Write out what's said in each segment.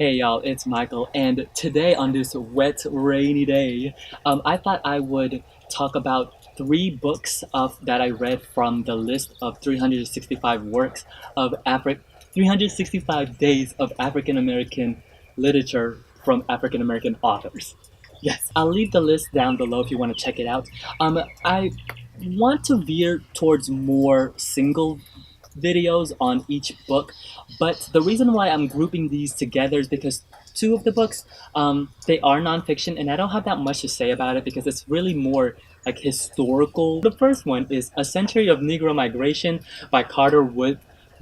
Hey y'all, it's Michael, and today on this wet, rainy day, I thought I would talk about three books that I read from the list of 365 works of 365 days of African American literature from African American authors. Yes, I'll leave the list down below if you want to check it out. I want to veer towards more single videos on each book, but the reason why I'm grouping these together is because two of the books, they are nonfiction, and I don't have that much to say about it because it's really more like historical. The first one is A Century of Negro Migration by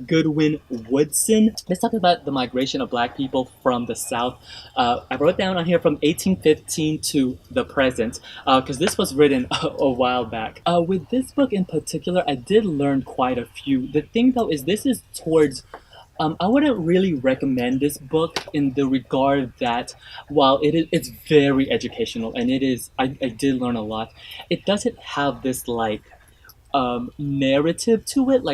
Goodwin Woodson. Let's talk about the migration of black people from the South. I wrote down on here from 1815 to the present, because this was written a while back. With this book in particular, I did learn quite a few. The thing though is this is towards I wouldn't really recommend this book in the regard that while it's very educational and I did learn a lot, it doesn't have this like narrative to it,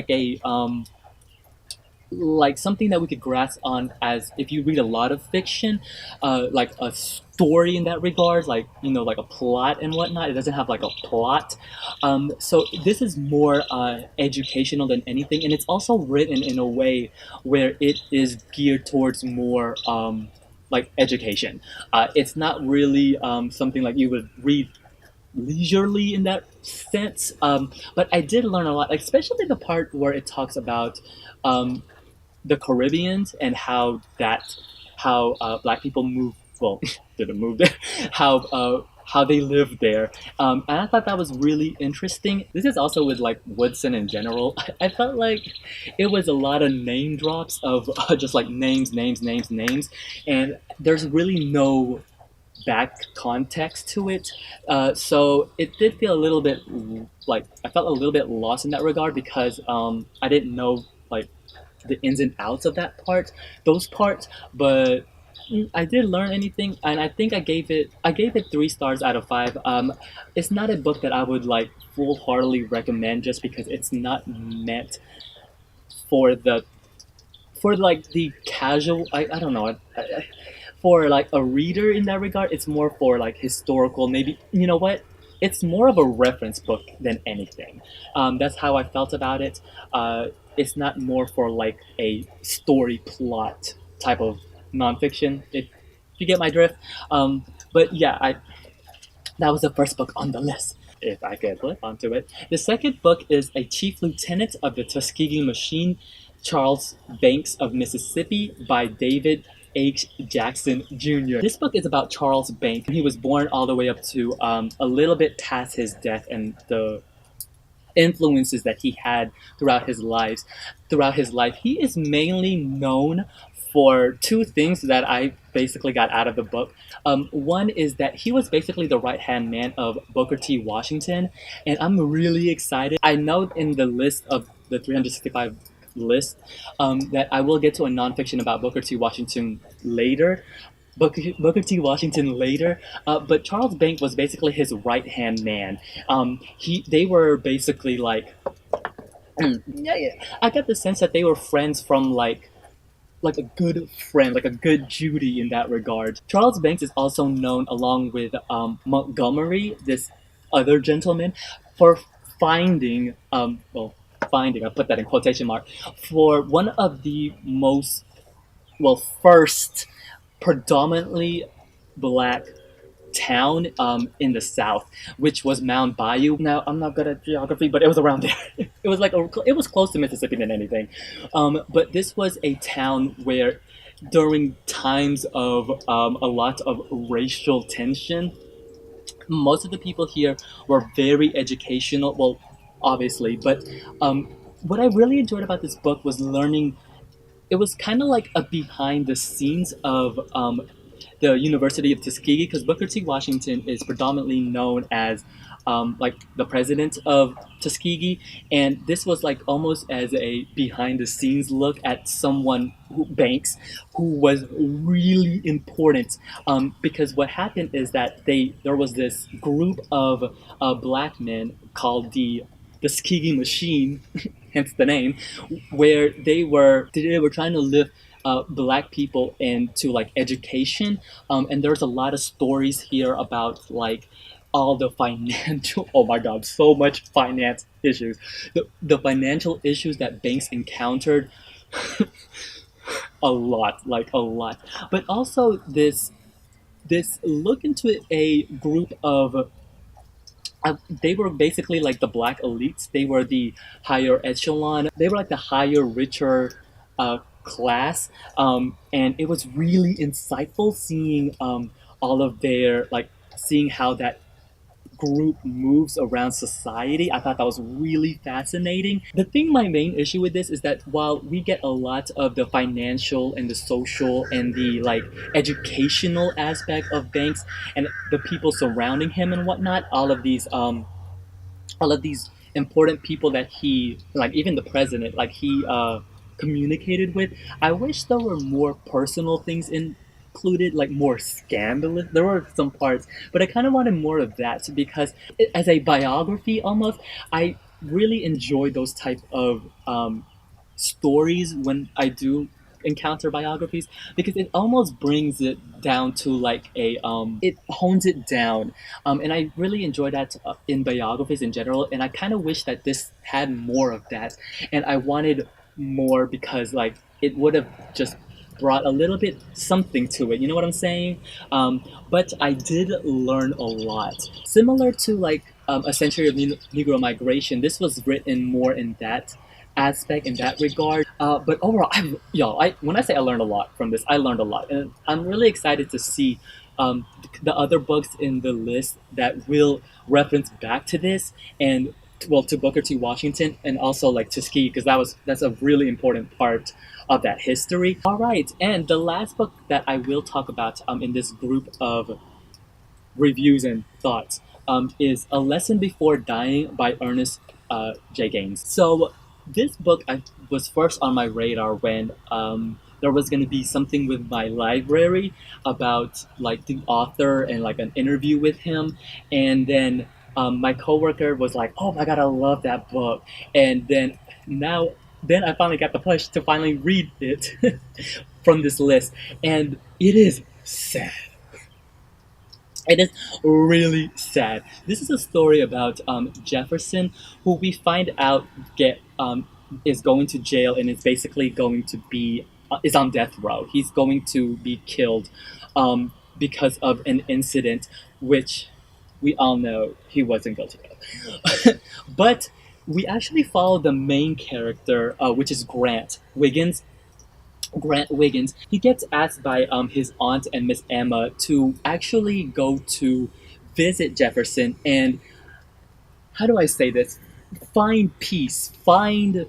like something that we could grasp on as if you read a lot of fiction, like a story in that regard, like like a plot and whatnot. It doesn't have like a plot, so this is more educational than anything, and it's also written in a way where it is geared towards more like education. It's not really something like you would read leisurely in that sense, but I did learn a lot, especially the part where it talks about um, the Caribbeans and how black people move. Well, didn't move there. How they live there, and I thought that was really interesting. This is also with like Woodson in general. I felt like it was a lot of name drops of just like names, and there's really no back context to it. So it did feel a little bit like I felt a little bit lost in that regard because I didn't know like the ins and outs of those parts, but I did learn anything, and I think I gave it 3 stars out of 5. It's not a book that I would like full heartedly recommend just because it's not meant for like the casual. I don't know. For like a reader in that regard, it's more for like historical. Maybe you know what? It's more of a reference book than anything. That's how I felt about it. It's not more for like a story plot type of nonfiction. If you get my drift. But yeah, I that was the first book on the list. If I could flip onto it. The second book is A Chief Lieutenant of the Tuskegee Machine, Charles Banks of Mississippi by David H. Jackson Jr. This book is about Charles Banks. He was born all the way up to a little bit past his death and the influences that he had throughout his life. He is mainly known for two things that I basically got out of the book. One is that he was basically the right hand man of Booker T. Washington, and I'm really excited. I know in the list of the 365 list that I will get to a nonfiction about Booker T. Washington later, but Charles Banks was basically his right hand man. They were basically like, yeah. I got the sense that they were friends from like a good friend, like a good Judy in that regard. Charles Banks is also known, along with Montgomery, this other gentleman, for finding, finding, I put that in quotation mark, for one of the most, first predominantly black town in the South, which was Mount Bayou. Now, I'm not good at geography, but it was around there. It was close to Mississippi than anything. But this was a town where, during times of a lot of racial tension, most of the people here were very educational. Well, obviously, but what I really enjoyed about this book was learning. It was kind of like a behind the scenes of the University of Tuskegee, because Booker T. Washington is predominantly known as like the president of Tuskegee, and this was like almost as a behind the scenes look at Banks, who was really important. Because what happened is that there was this group of black men called the Tuskegee Machine, hence the name, where they were trying to lift black people into like education. And there's a lot of stories here about like all the financial oh my god, so much finance issues, the financial issues that banks encountered. A lot, like a lot. But also this look into a group of they were basically like the black elites. They were the higher echelon. They were like the higher, richer class. And it was really insightful seeing all of their like seeing how that group moves around society. I thought that was really fascinating. The thing, my main issue with this is that while we get a lot of the financial and the social and the like educational aspect of Banks and the people surrounding him and whatnot, all of these important people that he like even the president like he communicated with. I wish there were more personal things included, like more scandalous. There were some parts, but I kind of wanted more of that because as a biography almost, I really enjoy those type of stories when I do encounter biographies because it almost brings it down to like a it hones it down, and I really enjoy that in biographies in general, and I kind of wish that this had more of that, and I wanted more because like it would have just brought a little bit something to it, you know what I'm saying? But I did learn a lot similar to like a century of Negro migration. This was written more in that aspect in that regard. But overall, I when I say I learned a lot from this, I learned a lot, and I'm really excited to see the other books in the list that will reference back to this and well to Booker T. Washington and also like Tuskegee because that's a really important part of that history. All right, and the last book that I will talk about in this group of reviews and thoughts is A Lesson Before Dying by Ernest J. Gaines. So this book was first on my radar when there was going to be something with my library about like the author and like an interview with him, and then my coworker was like, "Oh my god, I love that book," and then I finally got the push to finally read it from this list, and it is sad. It is really sad. This is a story about Jefferson, who we find out get is going to jail and is basically going to be is on death row. He's going to be killed because of an incident which we all know he wasn't guilty of. But we actually follow the main character, which is Grant Wiggins. He gets asked by his aunt and Miss Emma to actually go to visit Jefferson and how do I say this? Find peace, find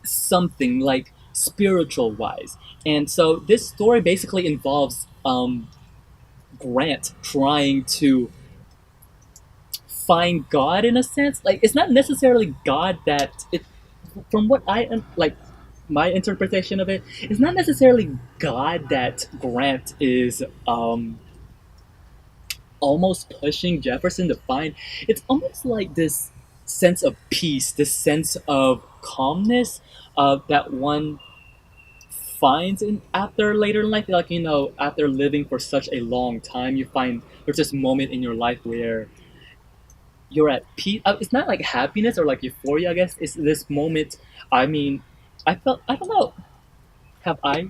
something like spiritual wise. And so this story basically involves Grant trying to find God in a sense. Like it's not necessarily God that it from what like my interpretation of it, it's not necessarily God that Grant is almost pushing Jefferson to find. It's almost like this sense of peace, this sense of calmness that one finds in after later in life. Like you know, after living for such a long time, you find there's this moment in your life where you're at peace. It's not like happiness or like euphoria. I guess it's this moment. I mean, I don't know. Have I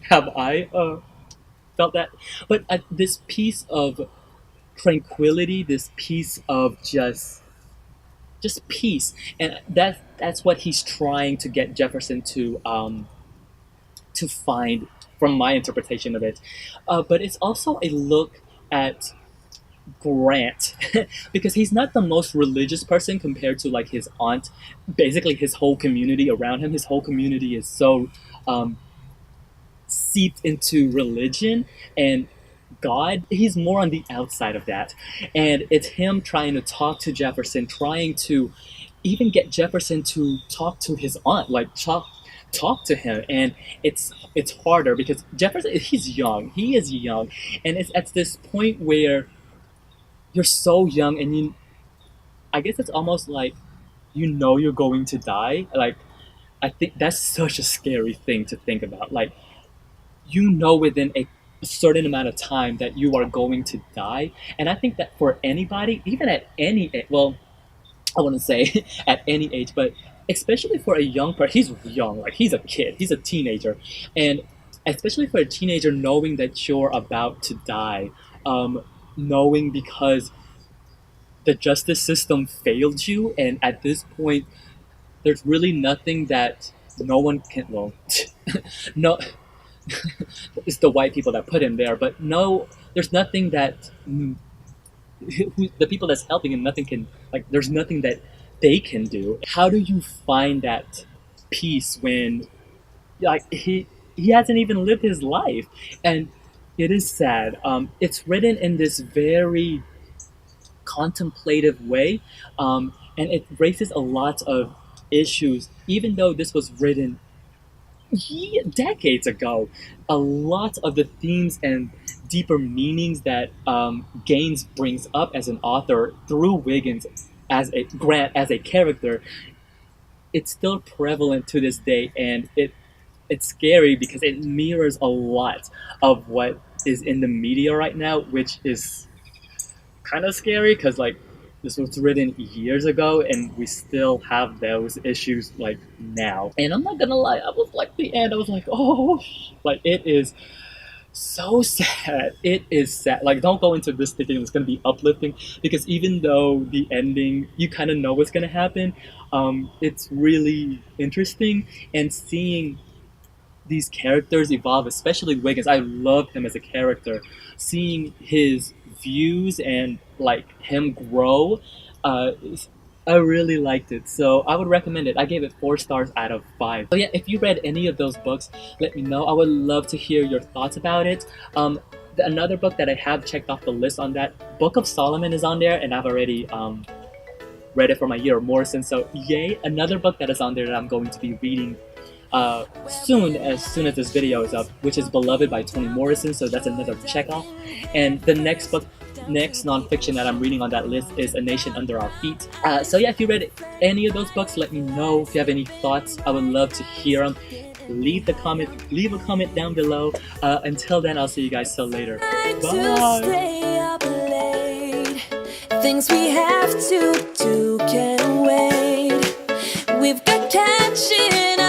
have I felt that? But this piece of tranquility, this piece of just peace, and that's what he's trying to get Jefferson to find from my interpretation of it. But it's also a look at Grant because he's not the most religious person compared to like his aunt. Basically, his whole community around him, his whole community is so um, seeped into religion and God. He's more on the outside of that. And it's him trying to talk to Jefferson, trying to even get Jefferson to talk to his aunt, like talk to him. And it's harder because Jefferson he's young. He is young. And it's at this point where you're so young and you I guess it's almost like you know you're going to die. Like I think that's such a scary thing to think about. Like, you know, within a certain amount of time that you are going to die. And I think that for anybody, even at any well, I wouldn't say at any age, but especially for a young person, he's young, like he's a kid, he's a teenager, and especially for a teenager, knowing that you're about to die, knowing because the justice system failed you, and at this point, there's really nothing that no one can. Well, no, it's the white people that put him there, but no, there's nothing that the people that's helping him, nothing can, like, there's nothing that they can do. How do you find that peace when, like, he hasn't even lived his life? And it is sad. It's written in this very contemplative way, and it raises a lot of issues. Even though this was written decades ago, a lot of the themes and deeper meanings that Gaines brings up as an author through Wiggins as a Grant as a character, it's still prevalent to this day, and it's scary because it mirrors a lot of what is in the media right now, which is kind of scary because, like, this was written years ago and we still have those issues like now. And I'm not gonna lie, I was like, the end, I was like, oh, like, it is so sad. It is sad. Like, don't go into this thinking it's gonna be uplifting, because even though the ending, you kind of know what's gonna happen, it's really interesting. And seeing these characters evolve, especially Wiggins. I love him as a character. Seeing his views and, like, him grow, uh, I really liked it. So I would recommend it. I gave it 4 stars out of 5. So yeah, if you read any of those books, let me know. I would love to hear your thoughts about it. Another book that I have checked off the list on that, Book of Solomon, is on there, and I've already read it for my year of Morrison. So yay! Another book that is on there that I'm going to be reading soon as this video is up, which is Beloved by Toni Morrison. So that's another check off. And the next nonfiction that I'm reading on that list is A Nation Under Our Feet. So yeah, if you read any of those books, let me know. If you have any thoughts, I would love to hear them. Leave a comment down below. Until then, I'll see you guys till later. Bye. Things we have to do can wait. We've got catching